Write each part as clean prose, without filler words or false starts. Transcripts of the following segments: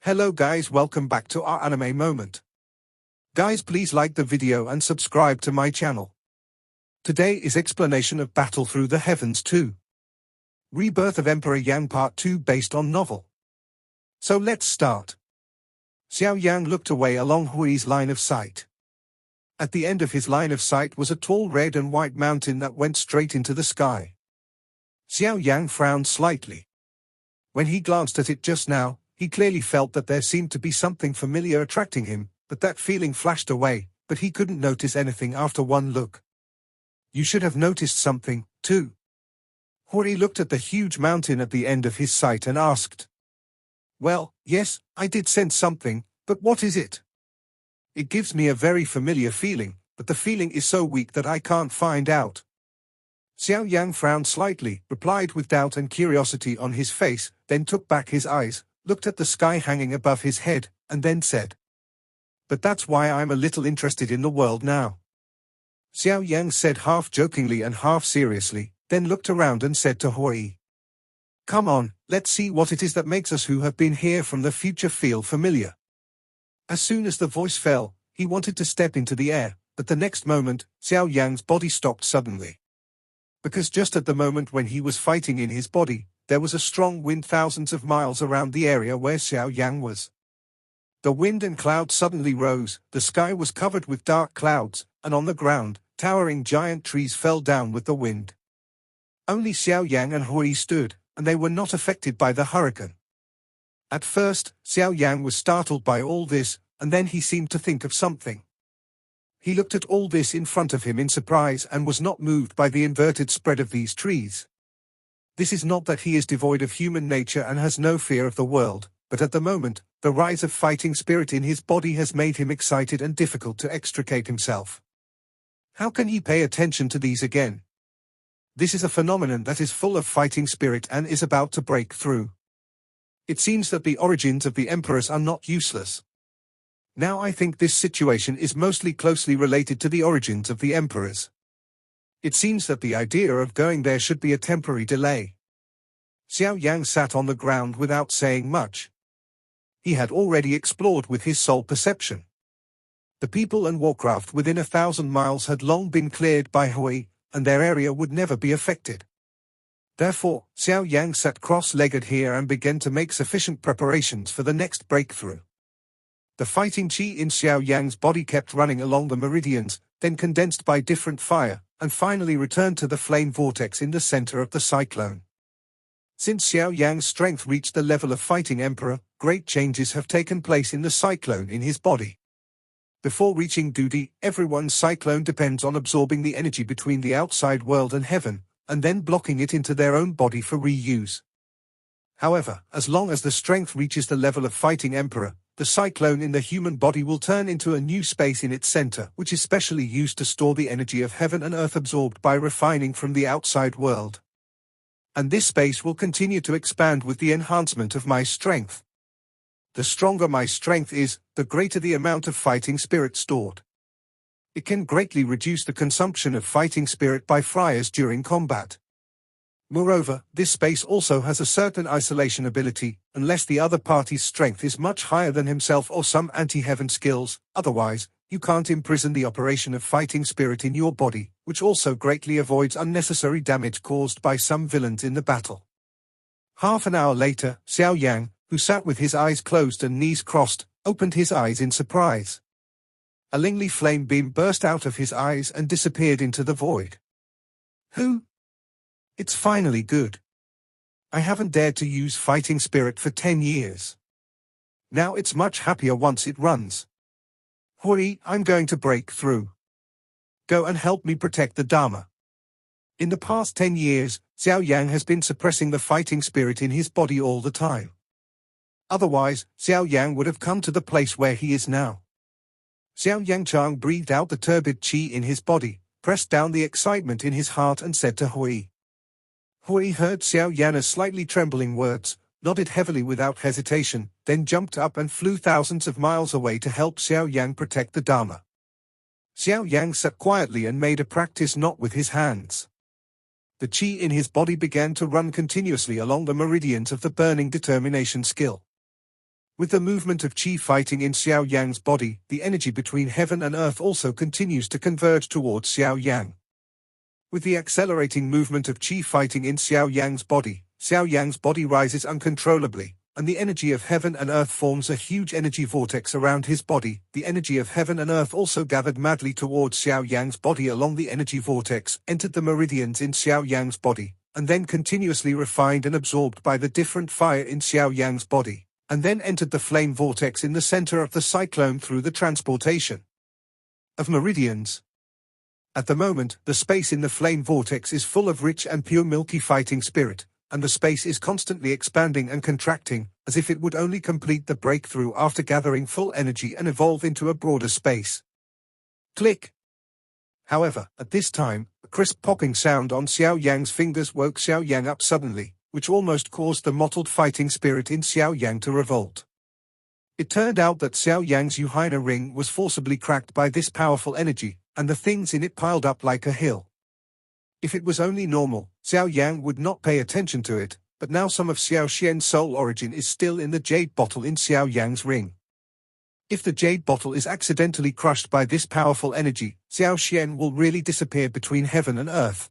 Hello guys, welcome back to our anime moment. Guys, please like the video and subscribe to my channel. Today is explanation of Battle Through the Heavens 2. Rebirth of Emperor Yan Part 2 based on novel. So let's start. Xiao Yan looked away along Hui's line of sight. At the end of his line of sight was a tall red and white mountain that went straight into the sky. Xiao Yan frowned slightly. When he glanced at it just now, he clearly felt that there seemed to be something familiar attracting him, but that feeling flashed away, but he couldn't notice anything after one look. You should have noticed something, too. Hui looked at the huge mountain at the end of his sight and asked. Well, yes, I did sense something, but what is it? It gives me a very familiar feeling, but the feeling is so weak that I can't find out. Xiao Yan frowned slightly, replied with doubt and curiosity on his face, then took back his eyes, looked at the sky hanging above his head, and then said. But that's why I'm a little interested in the world now. Xiao Yan said half jokingly and half seriously, then looked around and said to Hui. Come on, let's see what it is that makes us who have been here from the future feel familiar. As soon as the voice fell, he wanted to step into the air, but the next moment, Xiao Yan's body stopped suddenly. Because just at the moment when he was fighting in his body, there was a strong wind thousands of miles around the area where Xiao Yan was. The wind and clouds suddenly rose, the sky was covered with dark clouds, and on the ground, towering giant trees fell down with the wind. Only Xiao Yan and Hui stood, and they were not affected by the hurricane. At first, Xiao Yan was startled by all this, and then he seemed to think of something. He looked at all this in front of him in surprise and was not moved by the inverted spread of these trees. This is not that he is devoid of human nature and has no fear of the world, but at the moment, the rise of fighting spirit in his body has made him excited and difficult to extricate himself. How can he pay attention to these again? This is a phenomenon that is full of fighting spirit and is about to break through. It seems that the origins of the emperors are not useless. Now I think this situation is mostly closely related to the origins of the emperors. It seems that the idea of going there should be a temporary delay. Xiao Yan sat on the ground without saying much. He had already explored with his soul perception. The people and warcraft within 1,000 miles had long been cleared by Hui, and their area would never be affected. Therefore, Xiao Yan sat cross-legged here and began to make sufficient preparations for the next breakthrough. The fighting qi in Xiao Yan's body kept running along the meridians, then condensed by different fire, and finally returned to the flame vortex in the center of the cyclone. Since Xiao Yan's strength reached the level of fighting emperor, great changes have taken place in the cyclone in his body. Before reaching duty, everyone's cyclone depends on absorbing the energy between the outside world and heaven, and then blocking it into their own body for reuse. However, as long as the strength reaches the level of fighting emperor, the cyclone in the human body will turn into a new space in its center, which is specially used to store the energy of heaven and earth absorbed by refining from the outside world. And this space will continue to expand with the enhancement of my strength. The stronger my strength is, the greater the amount of fighting spirit stored. It can greatly reduce the consumption of fighting spirit by friars during combat. Moreover, this space also has a certain isolation ability, unless the other party's strength is much higher than himself or some anti-heaven skills, otherwise, you can't imprison the operation of fighting spirit in your body, which also greatly avoids unnecessary damage caused by some villains in the battle. Half an hour later, Xiao Yan, who sat with his eyes closed and knees crossed, opened his eyes in surprise. A Lingli flame beam burst out of his eyes and disappeared into the void. Who? It's finally good. I haven't dared to use fighting spirit for 10 years. Now it's much happier once it runs. Hui, I'm going to break through. Go and help me protect the Dharma. In the past 10 years, Xiao Yan has been suppressing the fighting spirit in his body all the time. Otherwise, Xiao Yan would have come to the place where he is now. Xiao Yangchang breathed out the turbid qi in his body, pressed down the excitement in his heart and said to Hui. Hui heard Xiao Yan's slightly trembling words, nodded heavily without hesitation, then jumped up and flew thousands of miles away to help Xiao Yan protect the Dharma. Xiao Yan sat quietly and made a practice knot with his hands. The qi in his body began to run continuously along the meridians of the burning determination skill. With the movement of qi fighting in Xiao Yan's body, the energy between heaven and earth also continues to converge towards Xiao Yan. With the accelerating movement of qi fighting in Xiao Yan's body rises uncontrollably, and the energy of heaven and earth forms a huge energy vortex around his body. The energy of heaven and earth also gathered madly towards Xiao Yan's body along the energy vortex, entered the meridians in Xiao Yan's body, and then continuously refined and absorbed by the different fire in Xiao Yan's body, and then entered the flame vortex in the center of the cyclone through the transportation of meridians. At the moment, the space in the flame vortex is full of rich and pure milky fighting spirit, and the space is constantly expanding and contracting, as if it would only complete the breakthrough after gathering full energy and evolve into a broader space. Click. However, at this time, a crisp popping sound on Xiao Yang's fingers woke Xiao Yang up suddenly, which almost caused the mottled fighting spirit in Xiao Yang to revolt. It turned out that Xiao Yang's Yuhaina ring was forcibly cracked by this powerful energy, and the things in it piled up like a hill. If it was only normal, Xiao Yang would not pay attention to it, but now some of Xiao Xian's soul origin is still in the jade bottle in Xiao Yang's ring. If the jade bottle is accidentally crushed by this powerful energy, Xiao Xian will really disappear between heaven and earth.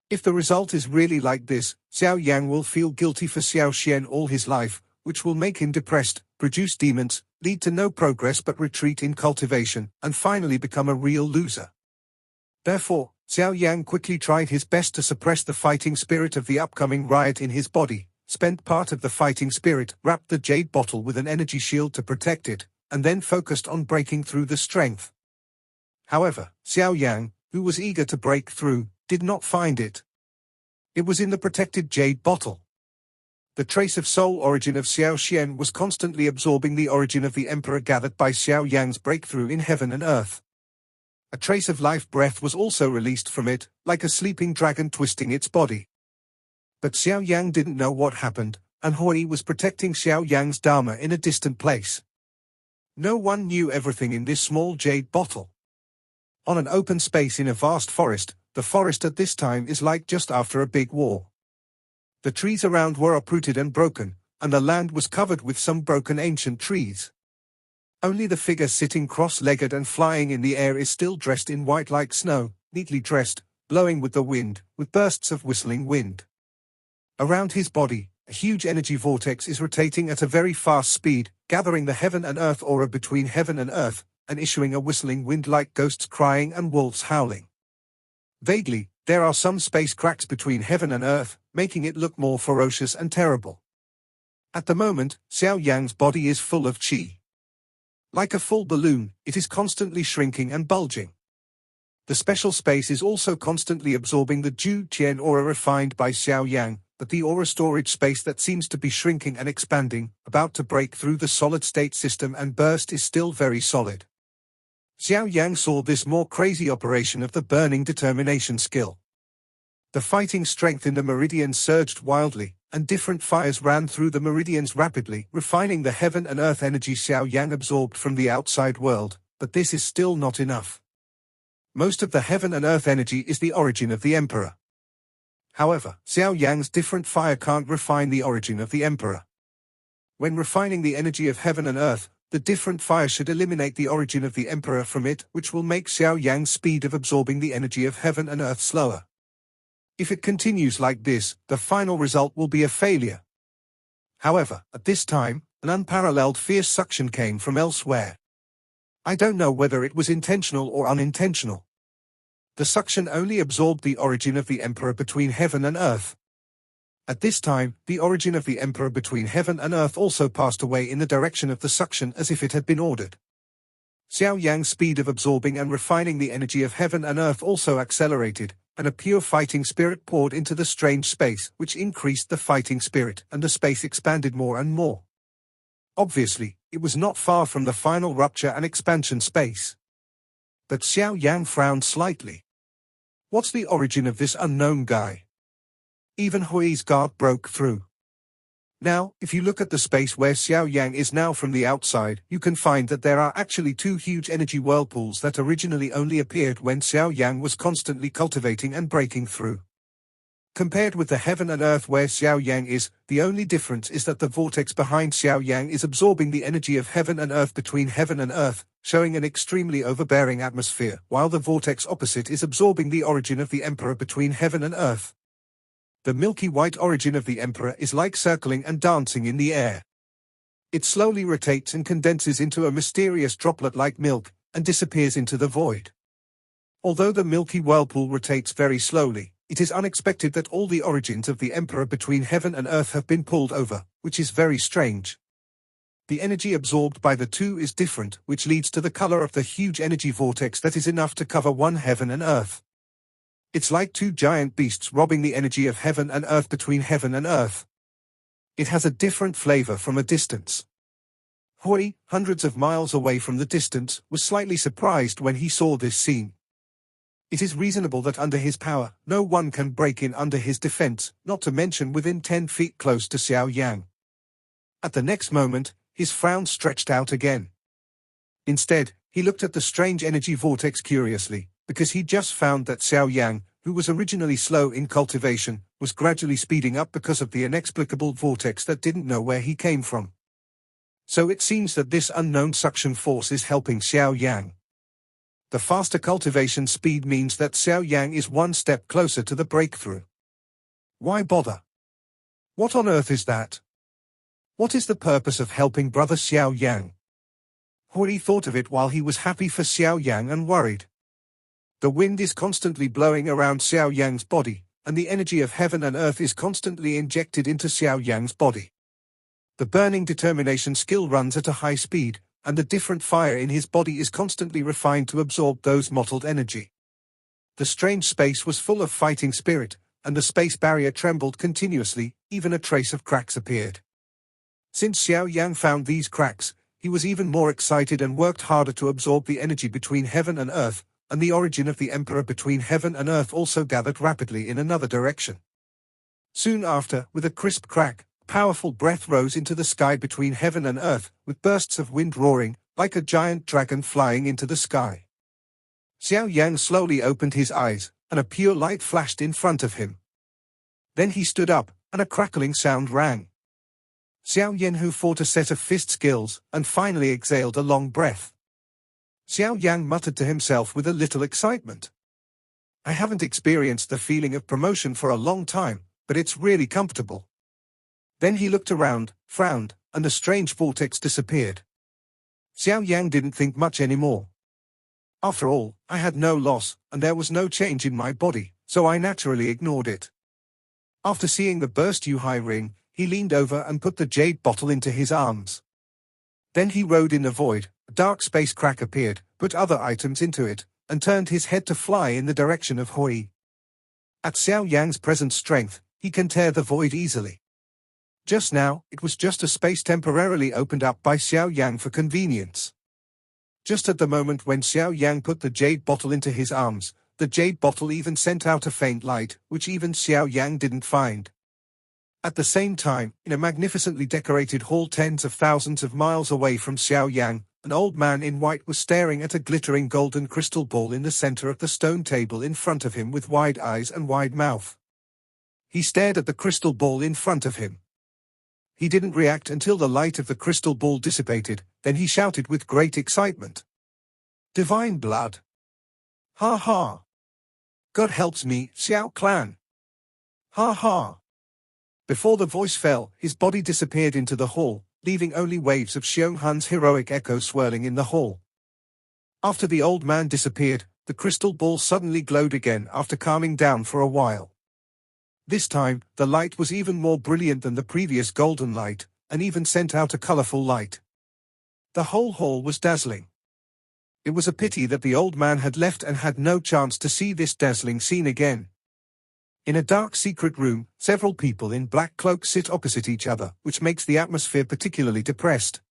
If the result is really like this, Xiao Yang will feel guilty for Xiao Xian all his life, which will make him depressed, produce demons, lead to no progress but retreat in cultivation, and finally become a real loser. Therefore, Xiao Yang quickly tried his best to suppress the fighting spirit of the upcoming riot in his body, spent part of the fighting spirit, wrapped the jade bottle with an energy shield to protect it, and then focused on breaking through the strength. However, Xiao Yang, who was eager to break through, did not find it. It was in the protected jade bottle. The trace of soul origin of Xiao Xian was constantly absorbing the origin of the emperor gathered by Xiao Yang's breakthrough in heaven and earth. A trace of life breath was also released from it, like a sleeping dragon twisting its body. But Xiao Yang didn't know what happened, and Hui was protecting Xiao Yang's dharma in a distant place. No one knew everything in this small jade bottle. On an open space in a vast forest, the forest at this time is like just after a big war. The trees around were uprooted and broken, and the land was covered with some broken ancient trees. Only the figure sitting cross-legged and flying in the air is still dressed in white like snow, neatly dressed, blowing with the wind, with bursts of whistling wind. Around his body, a huge energy vortex is rotating at a very fast speed, gathering the heaven and earth aura between heaven and earth, and issuing a whistling wind like ghosts crying and wolves howling. Vaguely, there are some space cracks between heaven and earth, making it look more ferocious and terrible. At the moment, Xiao Yang's body is full of qi. Like a full balloon, it is constantly shrinking and bulging. The special space is also constantly absorbing the Zhu Qian aura refined by Xiao Yang, but the aura storage space that seems to be shrinking and expanding, about to break through the solid-state system and burst, is still very solid. Xiao Yang saw this more crazy operation of the burning determination skill. The fighting strength in the meridians surged wildly, and different fires ran through the meridians rapidly, refining the heaven and earth energy Xiao Yang absorbed from the outside world, but this is still not enough. Most of the heaven and earth energy is the origin of the emperor. However, Xiao Yang's different fire can't refine the origin of the emperor. When refining the energy of heaven and earth, the different fire should eliminate the origin of the emperor from it, which will make Xiao Yang's speed of absorbing the energy of heaven and earth slower. If it continues like this, the final result will be a failure. However, at this time, an unparalleled fierce suction came from elsewhere. I don't know whether it was intentional or unintentional. The suction only absorbed the origin of the emperor between heaven and earth. At this time, the origin of the emperor between heaven and earth also passed away in the direction of the suction as if it had been ordered. Xiao Yang's speed of absorbing and refining the energy of heaven and earth also accelerated, and a pure fighting spirit poured into the strange space, which increased the fighting spirit, and the space expanded more and more. Obviously, it was not far from the final rupture and expansion space. But Xiao Yan frowned slightly. What's the origin of this unknown guy? Even Hui's guard broke through. Now, if you look at the space where Xiao Yang is now from the outside, you can find that there are actually two huge energy whirlpools that originally only appeared when Xiao Yang was constantly cultivating and breaking through. Compared with the heaven and earth where Xiao Yang is, the only difference is that the vortex behind Xiao Yang is absorbing the energy of heaven and earth between heaven and earth, showing an extremely overbearing atmosphere, while the vortex opposite is absorbing the origin of the Emperor between heaven and earth. The milky white origin of the Emperor is like circling and dancing in the air. It slowly rotates and condenses into a mysterious droplet like milk, and disappears into the void. Although the milky whirlpool rotates very slowly, it is unexpected that all the origins of the Emperor between heaven and earth have been pulled over, which is very strange. The energy absorbed by the two is different, which leads to the color of the huge energy vortex that is enough to cover one heaven and earth. It's like two giant beasts robbing the energy of heaven and earth between heaven and earth. It has a different flavor from a distance. Hui, hundreds of miles away from the distance, was slightly surprised when he saw this scene. It is reasonable that under his power, no one can break in under his defense, not to mention within 10 feet close to Xiao Yang. At the next moment, his frown stretched out again. Instead, he looked at the strange energy vortex curiously, because he just found that Xiao Yang, who was originally slow in cultivation, was gradually speeding up because of the inexplicable vortex that didn't know where he came from. So it seems that this unknown suction force is helping Xiao Yang. The faster cultivation speed means that Xiao Yang is one step closer to the breakthrough. Why bother? What on earth is that? What is the purpose of helping brother Xiao Yang? Hui thought of it while he was happy for Xiao Yang and worried. The wind is constantly blowing around Xiao Yang's body, and the energy of heaven and earth is constantly injected into Xiao Yang's body. The burning determination skill runs at a high speed, and the different fire in his body is constantly refined to absorb those mottled energy. The strange space was full of fighting spirit, and the space barrier trembled continuously, even a trace of cracks appeared. Since Xiao Yang found these cracks, he was even more excited and worked harder to absorb the energy between heaven and earth, and the origin of the Emperor between heaven and earth also gathered rapidly in another direction. Soon after, with a crisp crack, powerful breath rose into the sky between heaven and earth, with bursts of wind roaring, like a giant dragon flying into the sky. Xiao Yang slowly opened his eyes, and a pure light flashed in front of him. Then he stood up, and a crackling sound rang. Xiao Yan, who fought a set of fist skills, and finally exhaled a long breath. Xiao Yang muttered to himself with a little excitement. I haven't experienced the feeling of promotion for a long time, but it's really comfortable. Then he looked around, frowned, and the strange vortex disappeared. Xiao Yang didn't think much anymore. After all, I had no loss, and there was no change in my body, so I naturally ignored it. After seeing the burst Yuhai ring, he leaned over and put the jade bottle into his arms. Then he rode in the void, a dark space crack appeared, put other items into it, and turned his head to fly in the direction of Hui. At Xiao Yang's present strength, he can tear the void easily. Just now, it was just a space temporarily opened up by Xiao Yang for convenience. Just at the moment when Xiao Yang put the jade bottle into his arms, the jade bottle even sent out a faint light, which even Xiao Yang didn't find. At the same time, in a magnificently decorated hall tens of thousands of miles away from Xiao Yang, an old man in white was staring at a glittering golden crystal ball in the center of the stone table in front of him with wide eyes and wide mouth. He stared at the crystal ball in front of him. He didn't react until the light of the crystal ball dissipated, then he shouted with great excitement. Divine blood! Ha ha! God helps me, Xiao Clan! Ha ha! Before the voice fell, his body disappeared into the hall, leaving only waves of Xiong Hun's heroic echo swirling in the hall. After the old man disappeared, the crystal ball suddenly glowed again after calming down for a while. This time, the light was even more brilliant than the previous golden light, and even sent out a colorful light. The whole hall was dazzling. It was a pity that the old man had left and had no chance to see this dazzling scene again. In a dark secret room, several people in black cloaks sit opposite each other, which makes the atmosphere particularly depressed.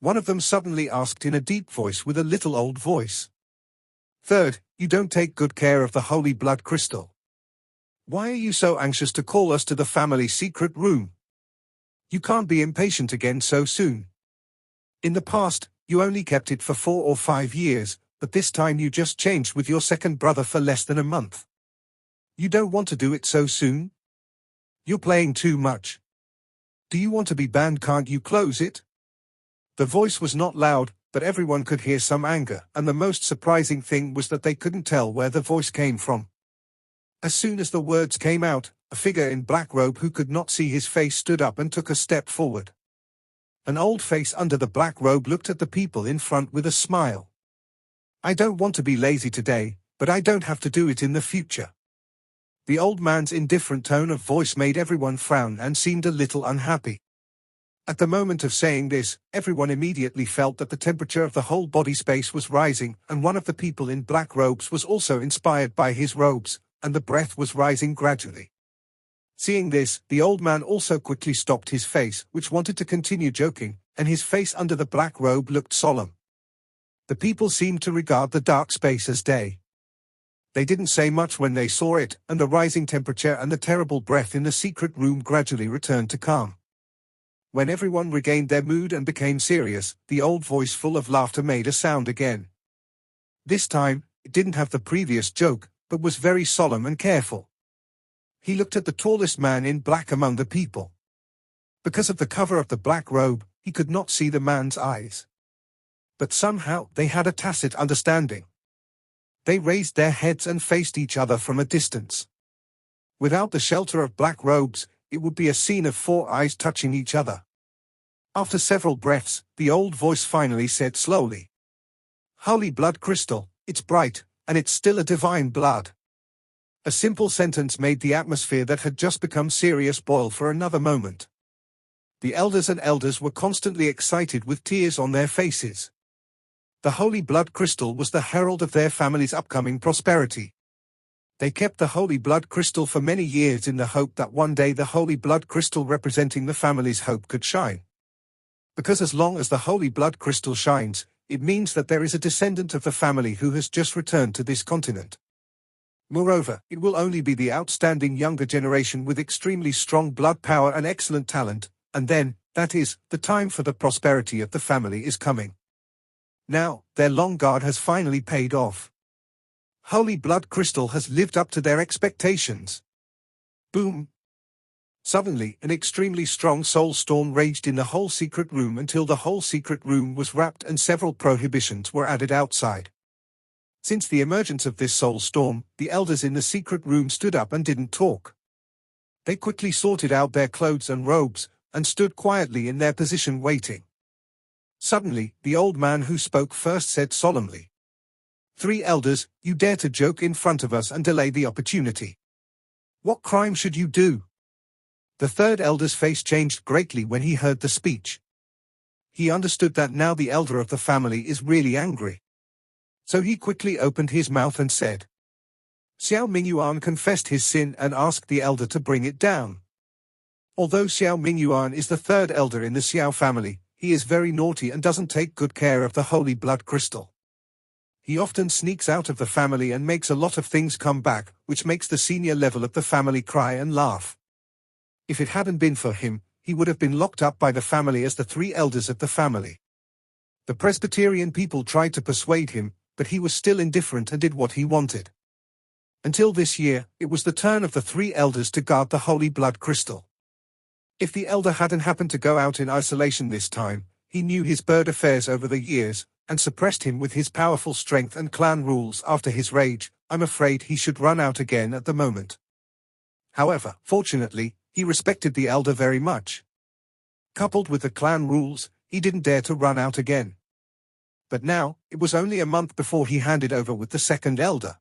One of them suddenly asked in a deep voice with a little old voice. Third, you don't take good care of the holy blood crystal. Why are you so anxious to call us to the family secret room? You can't be impatient again so soon. In the past, you only kept it for 4 or 5 years, but this time you just changed with your second brother for less than a month. You don't want to do it so soon? You're playing too much. Do you want to be banned? Can't you close it? The voice was not loud, but everyone could hear some anger, and the most surprising thing was that they couldn't tell where the voice came from. As soon as the words came out, a figure in black robe who could not see his face stood up and took a step forward. An old face under the black robe looked at the people in front with a smile. I don't want to be lazy today, but I don't have to do it in the future. The old man's indifferent tone of voice made everyone frown and seemed a little unhappy. At the moment of saying this, everyone immediately felt that the temperature of the whole body space was rising, and one of the people in black robes was also inspired by his robes, and the breath was rising gradually. Seeing this, the old man also quickly stopped his face, which wanted to continue joking, and his face under the black robe looked solemn. The people seemed to regard the dark space as day. They didn't say much when they saw it, and the rising temperature and the terrible breath in the secret room gradually returned to calm. When everyone regained their mood and became serious, the old voice full of laughter made a sound again. This time, it didn't have the previous joke, but was very solemn and careful. He looked at the tallest man in black among the people. Because of the cover of the black robe, he could not see the man's eyes. But somehow, they had a tacit understanding. They raised their heads and faced each other from a distance. Without the shelter of black robes, it would be a scene of four eyes touching each other. After several breaths, the old voice finally said slowly, "Holy blood crystal, it's bright, and it's still a divine blood." A simple sentence made the atmosphere that had just become serious boil for another moment. The elders were constantly excited with tears on their faces. The holy blood crystal was the herald of their family's upcoming prosperity. They kept the holy blood crystal for many years in the hope that one day the holy blood crystal representing the family's hope could shine. Because as long as the holy blood crystal shines, it means that there is a descendant of the family who has just returned to this continent. Moreover, it will only be the outstanding younger generation with extremely strong blood power and excellent talent, and then, that is, the time for the prosperity of the family is coming. Now, their long guard has finally paid off. Holy blood crystal has lived up to their expectations. Boom! Suddenly, an extremely strong soul storm raged in the whole secret room until the whole secret room was wrapped and several prohibitions were added outside. Since the emergence of this soul storm, the elders in the secret room stood up and didn't talk. They quickly sorted out their clothes and robes, and stood quietly in their position waiting. Suddenly, the old man who spoke first said solemnly, "Three elders, you dare to joke in front of us and delay the opportunity. What crime should you do?" The third elder's face changed greatly when he heard the speech. He understood that now the elder of the family is really angry. So he quickly opened his mouth and said, Xiao Mingyuan confessed his sin and asked the elder to bring it down. Although Xiao Mingyuan is the third elder in the Xiao family, he is very naughty and doesn't take good care of the holy blood crystal. He often sneaks out of the family and makes a lot of things come back, which makes the senior level of the family cry and laugh. If it hadn't been for him, he would have been locked up by the family as the three elders of the family. The Presbyterian people tried to persuade him, but he was still indifferent and did what he wanted. Until this year, it was the turn of the three elders to guard the holy blood crystal. If the elder hadn't happened to go out in isolation this time, he knew his bird affairs over the years, and suppressed him with his powerful strength and clan rules after his rage. I'm afraid he should run out again at the moment. However, fortunately, he respected the elder very much. Coupled with the clan rules, he didn't dare to run out again. But now, it was only a month before he handed over with the second elder.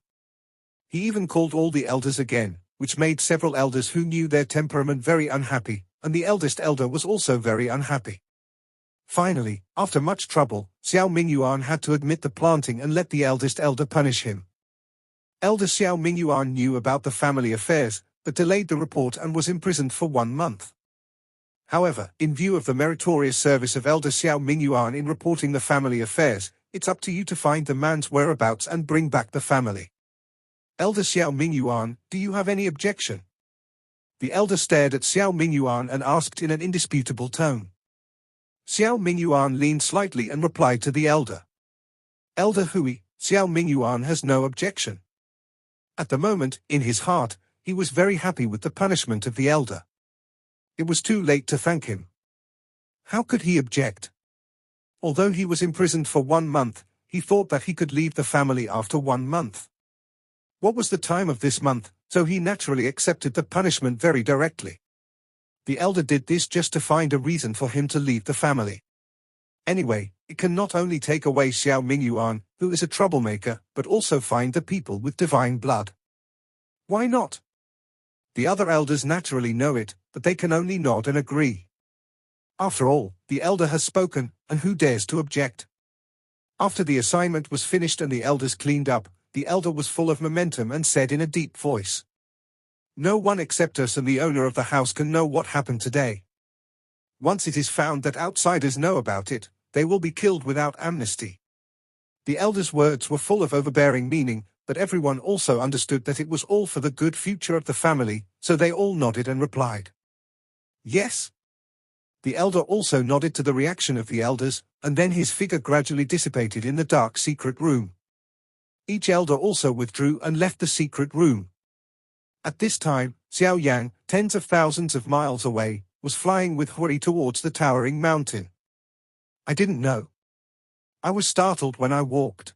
He even called all the elders again, which made several elders who knew their temperament very unhappy, and the eldest elder was also very unhappy. Finally, after much trouble, Xiao Mingyuan had to admit the planting and let the eldest elder punish him. Elder Xiao Mingyuan knew about the family affairs, but delayed the report and was imprisoned for 1 month. However, in view of the meritorious service of Elder Xiao Mingyuan in reporting the family affairs, it's up to you to find the man's whereabouts and bring back the family. Elder Xiao Mingyuan, do you have any objection? The elder stared at Xiao Mingyuan and asked in an indisputable tone. Xiao Mingyuan leaned slightly and replied to the elder. Elder Hui, Xiao Mingyuan has no objection. At the moment, in his heart, he was very happy with the punishment of the elder. It was too late to thank him. How could he object? Although he was imprisoned for 1 month, he thought that he could leave the family after 1 month. What was the time of this month, so he naturally accepted the punishment very directly. The elder did this just to find a reason for him to leave the family. Anyway, it can not only take away Xiao Mingyuan, who is a troublemaker, but also find the people with divine blood. Why not? The other elders naturally know it, but they can only nod and agree. After all, the elder has spoken, and who dares to object? After the assignment was finished and the elders cleaned up, the elder was full of momentum and said in a deep voice, "No one except us and the owner of the house can know what happened today. Once it is found that outsiders know about it, they will be killed without amnesty." The elder's words were full of overbearing meaning, but everyone also understood that it was all for the good future of the family, so they all nodded and replied, "Yes." The elder also nodded to the reaction of the elders, and then his figure gradually dissipated in the dark secret room. Each elder also withdrew and left the secret room. At this time, Xiao Yan, tens of thousands of miles away, was flying with hurry towards the towering mountain. I didn't know. I was startled when I walked.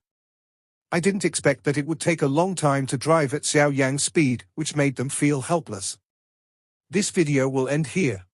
I didn't expect that it would take a long time to drive at Xiao Yan's speed, which made them feel helpless. This video will end here.